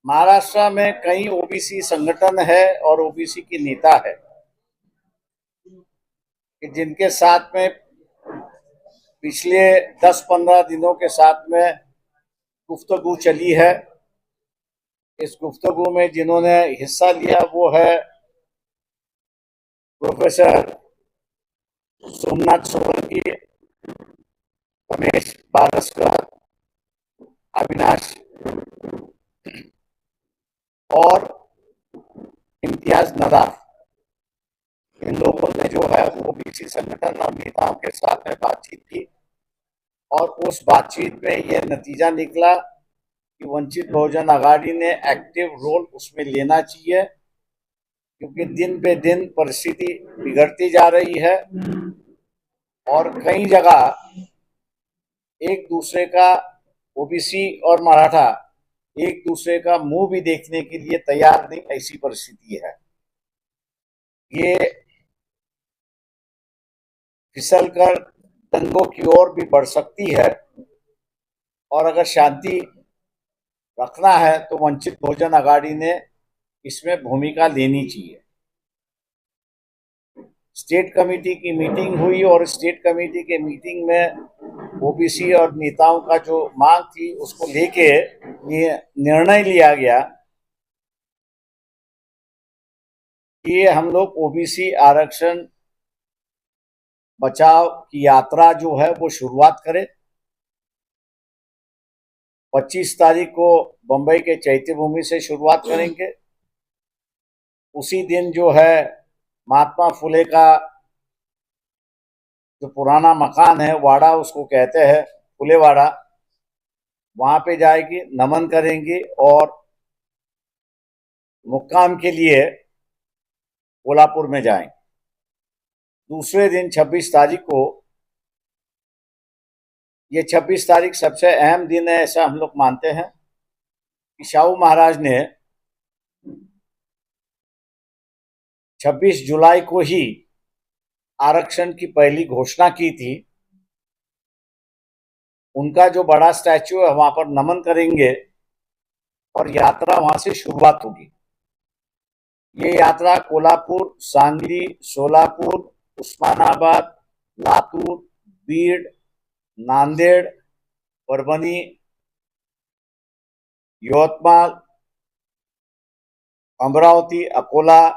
महाराष्ट्र में कई ओबीसी संगठन है और ओबीसी के नेता है कि जिनके साथ में पिछले 10-15 दिनों के साथ में गुफ्तगू चली है। इस गुफ्तगू में जिन्होंने हिस्सा लिया वो है प्रोफेसर सोमनाथ सोलंकी, रमेश पारस्कर, अविनाश और इम्तियाज नदाफ। इन लोगों ने जो है वो ओबीसी संगठन और नेताओं के साथ में बातचीत की और उस बातचीत में यह नतीजा निकला कि वंचित बहुजन आघाड़ी ने एक्टिव रोल उसमें लेना चाहिए, क्योंकि दिन पे दिन परिस्थिति बिगड़ती जा रही है और कई जगह एक दूसरे का ओबीसी और मराठा एक दूसरे का मुंह भी देखने के लिए तैयार नहीं, ऐसी परिस्थिति है। ये फिसलकर दंगों की ओर भी बढ़ सकती है और अगर शांति रखना है तो वंचित बहुजन आघाड़ी ने इसमें भूमिका लेनी चाहिए। स्टेट कमेटी की मीटिंग हुई और स्टेट कमेटी के मीटिंग में ओबीसी और नेताओं का जो मांग थी उसको लेके निर्णय लिया गया कि हम लोग ओबीसी आरक्षण बचाव की यात्रा जो है वो शुरुआत करें। 25 तारीख को बंबई के चैत्य भूमि से शुरुआत करेंगे। उसी दिन जो है महात्मा फुले का जो पुराना मकान है, वाड़ा उसको कहते हैं, फुले वाड़ा, वहां पे जाएगी, नमन करेंगे और मुक्काम के लिए कोल्हापुर में जाएंगे। दूसरे दिन 26 तारीख को, ये 26 तारीख सबसे अहम दिन है ऐसा हम लोग मानते हैं कि शाहू महाराज ने 26 जुलाई को ही आरक्षण की पहली घोषणा की थी। उनका जो बड़ा स्टैच्यू है वहां पर नमन करेंगे और यात्रा वहां से शुरुआत होगी। ये यात्रा कोल्हापुर, सांगली, सोलापुर, उस्मानाबाद, लातूर, बीड, नांदेड़, परभणी, यवतमाळ, अमरावती, अकोला,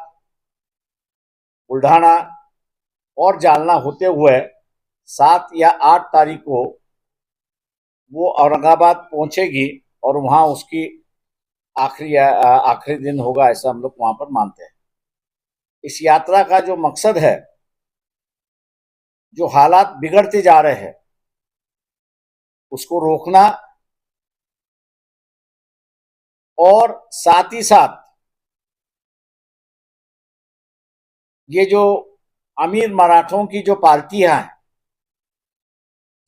बुल्ढाना और जालना होते हुए 7 या 8 तारीख को वो औरंगाबाद पहुंचेगी और वहां उसकी आखिरी दिन होगा, ऐसा हम लोग वहां पर मानते हैं। इस यात्रा का जो मकसद है, जो हालात बिगड़ते जा रहे हैं उसको रोकना और साथ ही साथ ये जो अमीर मराठों की जो पार्टियां हैं,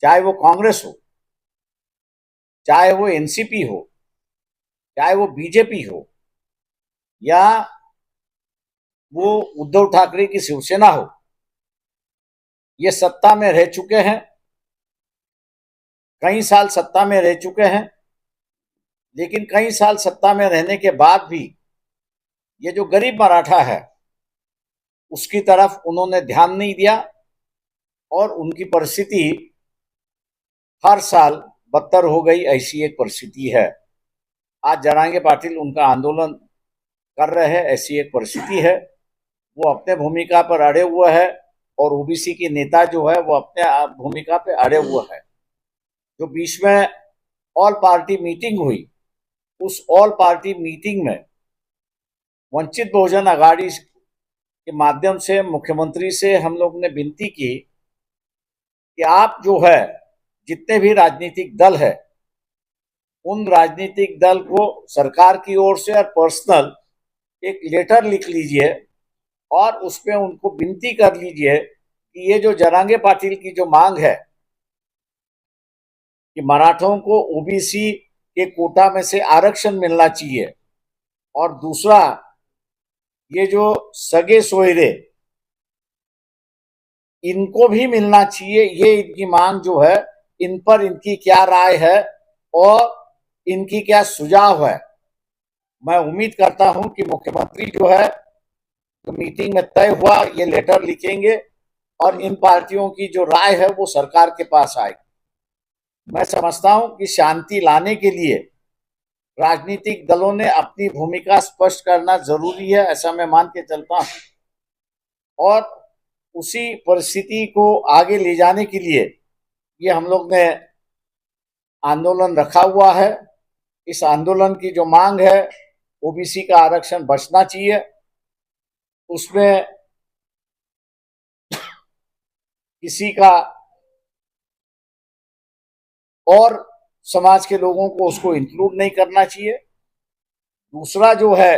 चाहे वो कांग्रेस हो, चाहे वो एनसीपी हो, चाहे वो बीजेपी हो या वो उद्धव ठाकरे की शिवसेना हो, ये सत्ता में रह चुके हैं, कई साल सत्ता में रह चुके हैं, लेकिन कई साल सत्ता में रहने के बाद भी ये जो गरीब मराठा है उसकी तरफ उन्होंने ध्यान नहीं दिया और उनकी परिस्थिति हर साल बदतर हो गई, ऐसी एक परिस्थिति है। आज जरांगे पाटिल उनका आंदोलन कर रहे हैं, ऐसी एक परिस्थिति है। वो अपने भूमिका पर अड़े हुए है और ओबीसी के नेता जो है वो अपने भूमिका पे अड़े हुए है। जो बीच में ऑल पार्टी मीटिंग हुई, उस ऑल पार्टी मीटिंग में वंचित बहुजन आघाड़ी के माध्यम से मुख्यमंत्री से हम लोग ने विनती की कि आप जो है जितने भी राजनीतिक दल है उन राजनीतिक दल को सरकार की ओर से और पर्सनल एक लेटर लिख लीजिए और उसमें उनको विनती कर लीजिए कि ये जो जरांगे पाटिल की जो मांग है कि मराठों को ओबीसी के कोटा में से आरक्षण मिलना चाहिए और दूसरा ये जो सगे सोयरे इनको भी मिलना चाहिए, ये इनकी मांग जो है, इन पर इनकी क्या राय है और इनकी क्या सुझाव है, मैं उम्मीद करता हूं कि मुख्यमंत्री जो है तो मीटिंग में तय हुआ ये लेटर लिखेंगे और इन पार्टियों की जो राय है वो सरकार के पास आएगी। मैं समझता हूं कि शांति लाने के लिए राजनीतिक दलों ने अपनी भूमिका स्पष्ट करना जरूरी है, ऐसा मैं मान के चलता हूं। और उसी परिस्थिति को आगे ले जाने के लिए ये हम लोग ने आंदोलन रखा हुआ है। इस आंदोलन की जो मांग है ओबीसी का आरक्षण बचना चाहिए, उसमें किसी का और समाज के लोगों को उसको इंक्लूड नहीं करना चाहिए। दूसरा जो है,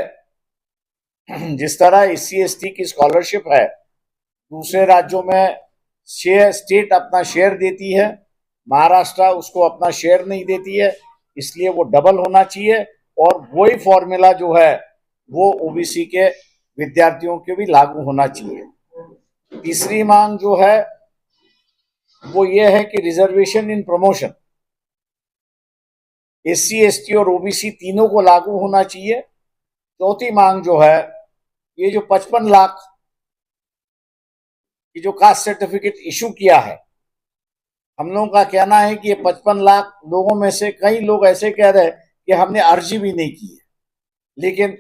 जिस तरह एससी एसटी की स्कॉलरशिप है दूसरे राज्यों में स्टेट अपना शेयर देती है, महाराष्ट्र उसको अपना शेयर नहीं देती है, इसलिए वो डबल होना चाहिए और वही फॉर्मूला जो है वो ओबीसी के विद्यार्थियों के भी लागू होना चाहिए। तीसरी मांग जो है वो ये है कि reservation in promotion SC ST और ओबीसी तीनों को लागू होना चाहिए। चौथी मांग जो है, ये जो 55 लाख की जो कास्ट सर्टिफिकेट इशू किया है, हम लोगों का कहना है कि ये 55 लाख लोगों में से कई लोग ऐसे कह रहे हैं कि हमने अर्जी भी नहीं की है लेकिन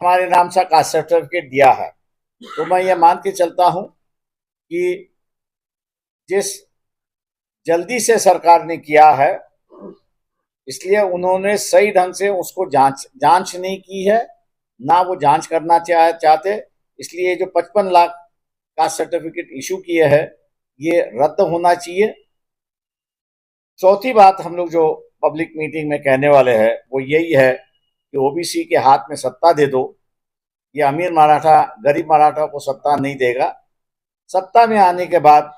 हमारे नाम से कास्ट सर्टिफिकेट दिया है। तो मैं ये मान के चलता हूं कि जिस जल्दी से सरकार ने किया है इसलिए उन्होंने सही ढंग से उसको जांच नहीं की है, ना वो जांच करना चाहते, इसलिए जो 55 लाख कास्ट सर्टिफिकेट इशू किए हैं ये रद्द होना चाहिए। चौथी बात हम लोग जो पब्लिक मीटिंग में कहने वाले हैं वो यही है कि ओबीसी के हाथ में सत्ता दे दो। ये अमीर मराठा गरीब मराठा को सत्ता नहीं देगा। सत्ता में आने के बाद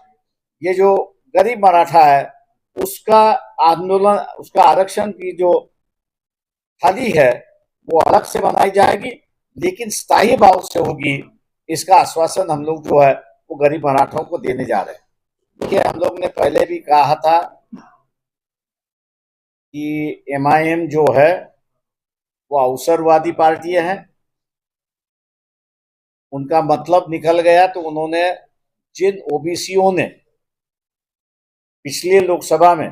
ये जो गरीब मराठा है उसका आंदोलन, उसका आरक्षण की जो थाली है वो अलग से बनाई जाएगी लेकिन स्थायी भाव से होगी, इसका आश्वासन हम लोग जो है वो गरीब मराठों को देने जा रहे हैं। देखिए, हम लोग ने पहले भी कहा था कि एमआईएम जो है वो अवसरवादी पार्टी है, उनका मतलब निकल गया। तो उन्होंने जिन ओबीसीओं ने पिछले लोकसभा में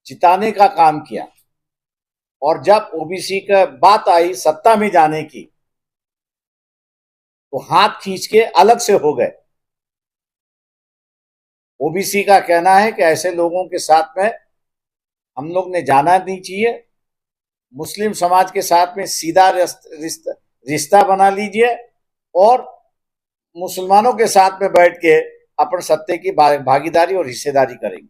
जिताने का काम किया और जब ओबीसी का बात आई सत्ता में जाने की तो हाथ खींच के अलग से हो गए। ओबीसी का कहना है कि ऐसे लोगों के साथ में हम लोग ने जाना नहीं चाहिए। मुस्लिम समाज के साथ में सीधा रिश्ता बना लीजिए और मुसलमानों के साथ में बैठ के अपन सत्ते की भागीदारी और हिस्सेदारी करेंगे।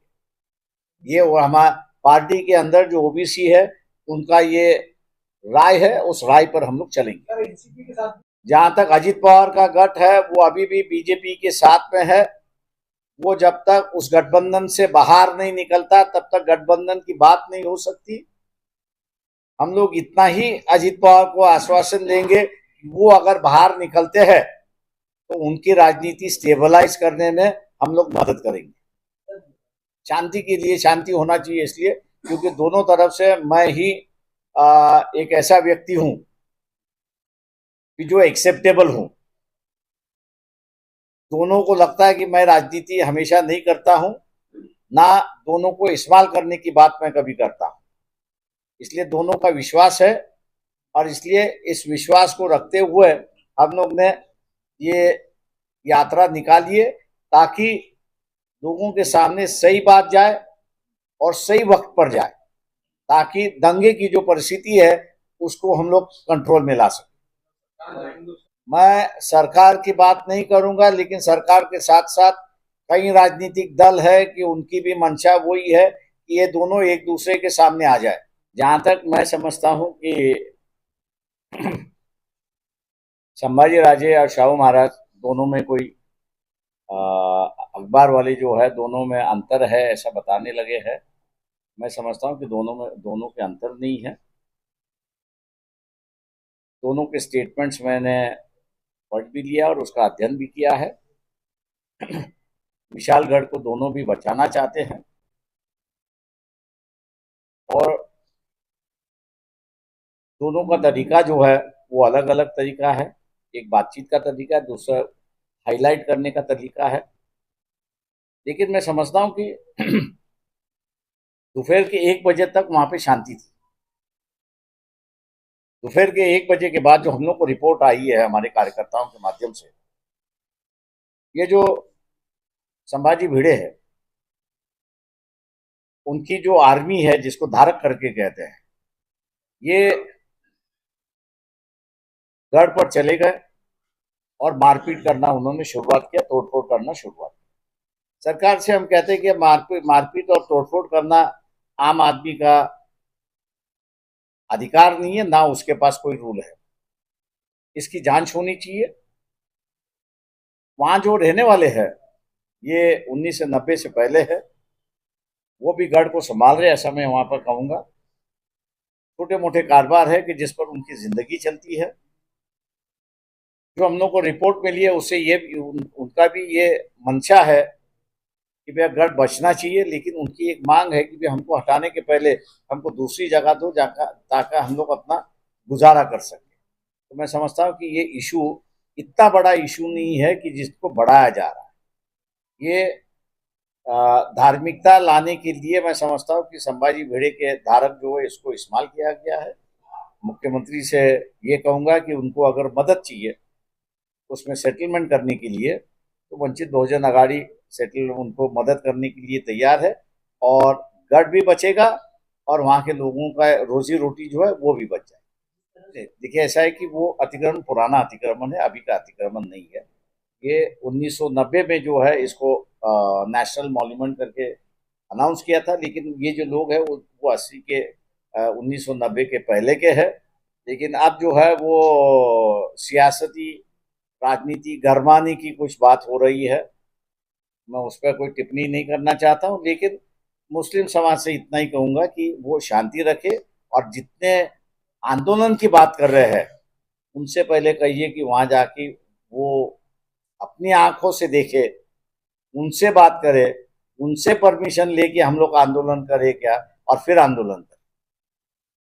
ये हमारे पार्टी के अंदर जो ओबीसी है उनका ये राय है, उस राय पर हम लोग चलेंगे। जहां तक अजीत पवार का गठ है वो अभी भी बीजेपी के साथ में है। वो जब तक उस गठबंधन से बाहर नहीं निकलता तब तक गठबंधन की बात नहीं हो सकती। हम लोग इतना ही अजीत पवार को आश्वासन देंगे कि वो अगर बाहर निकलते हैं तो उनकी राजनीति स्टेबलाइज करने में हम लोग मदद करेंगे। शांति के लिए शांति होना चाहिए, इसलिए क्योंकि दोनों तरफ से मैं ही एक ऐसा व्यक्ति हूं कि जो एक्सेप्टेबल हूं। दोनों को लगता है कि मैं राजनीति हमेशा नहीं करता हूं, ना दोनों को इस्तेमाल करने की बात मैं कभी करता हूं। इसलिए दोनों का विश्वास है और इसलिए इस विश्वास को रखते हुए हम लोग ने ये यात्रा निकाली है ताकि लोगों के सामने सही बात जाए और सही वक्त पर जाए, ताकि दंगे की जो परिस्थिति है उसको हम लोग कंट्रोल में ला सकें। मैं सरकार की बात नहीं करूंगा लेकिन सरकार के साथ साथ कई राजनीतिक दल है कि उनकी भी मंशा वही है कि ये दोनों एक दूसरे के सामने आ जाए। जहां तक मैं समझता हूं कि संभाजी राजे और शाहू महाराज दोनों में कोई अखबार वाले जो है दोनों में अंतर है ऐसा बताने लगे हैं। मैं समझता हूं कि दोनों के अंतर नहीं है। दोनों के स्टेटमेंट्स मैंने पढ़ भी लिया और उसका अध्ययन भी किया है। विशालगढ़ को दोनों भी बचाना चाहते हैं और दोनों का तरीका जो है वो अलग अलग तरीका है। एक बातचीत का तरीका है, दूसरा हाईलाइट करने का तरीका है। लेकिन मैं समझता हूँ कि दोपहर के 1 बजे तक वहां पे शांति थी। दोपहर के 1 बजे के बाद जो हम लोग को रिपोर्ट आई है हमारे कार्यकर्ताओं के माध्यम से, ये जो संभाजी भिड़े है, उनकी जो आर्मी है जिसको धारक करके कहते हैं, ये गढ़ पर चले गए और मारपीट करना उन्होंने शुरुआत किया, तोड़फोड़ करना शुरुआत किया। सरकार से हम कहते हैं कि मारपीट और तोड़फोड़ करना आम आदमी का अधिकार नहीं है, ना उसके पास कोई रूल है। इसकी जांच होनी चाहिए। वहां जो रहने वाले हैं ये 1990 से पहले है, वो भी गढ़ को संभाल रहे, ऐसा मैं वहां पर कहूंगा। छोटे मोटे कारोबार है कि जिस पर उनकी जिंदगी चलती है। जो हम लोग को रिपोर्ट मिली है उससे ये उनका भी ये मंशा है कि भैया गढ़ बचना चाहिए, लेकिन उनकी एक मांग है कि भैया हमको हटाने के पहले हमको दूसरी जगह दो जाकर, ताकि हम लोग अपना गुजारा कर सकें। तो मैं समझता हूँ कि ये इशू इतना बड़ा इशू नहीं है कि जिसको बढ़ाया जा रहा है। ये धार्मिकता लाने के लिए मैं समझता हूँ कि संभाजी भिड़े के धारक जो है इसको इस्तेमाल किया गया है। मुख्यमंत्री से ये कहूंगा कि उनको अगर मदद चाहिए उसमें सेटलमेंट करने के लिए, तो वंचित बहुजन अघाड़ी सेटल उनको मदद करने के लिए तैयार है। और गढ़ भी बचेगा और वहाँ के लोगों का रोजी रोटी जो है वो भी बच जाए। देखिए, ऐसा है कि वो अतिक्रमण पुराना अतिक्रमण है, अभी का अतिक्रमण नहीं है। ये 1990 में जो है इसको नेशनल मॉन्यूमेंट करके अनाउंस किया था, लेकिन ये जो लोग हैं वो 80 के 1990 के पहले के हैं। लेकिन अब जो है वो सियासती राजनीति गरमाने की कुछ बात हो रही है। मैं उस पर कोई टिप्पणी नहीं करना चाहता हूँ, लेकिन मुस्लिम समाज से इतना ही कहूंगा कि वो शांति रखे। और जितने आंदोलन की बात कर रहे हैं उनसे पहले कहिए कि वहां जाके वो अपनी आंखों से देखे, उनसे बात करे, उनसे परमिशन लेके हम लोग आंदोलन करें क्या, और फिर आंदोलन करें।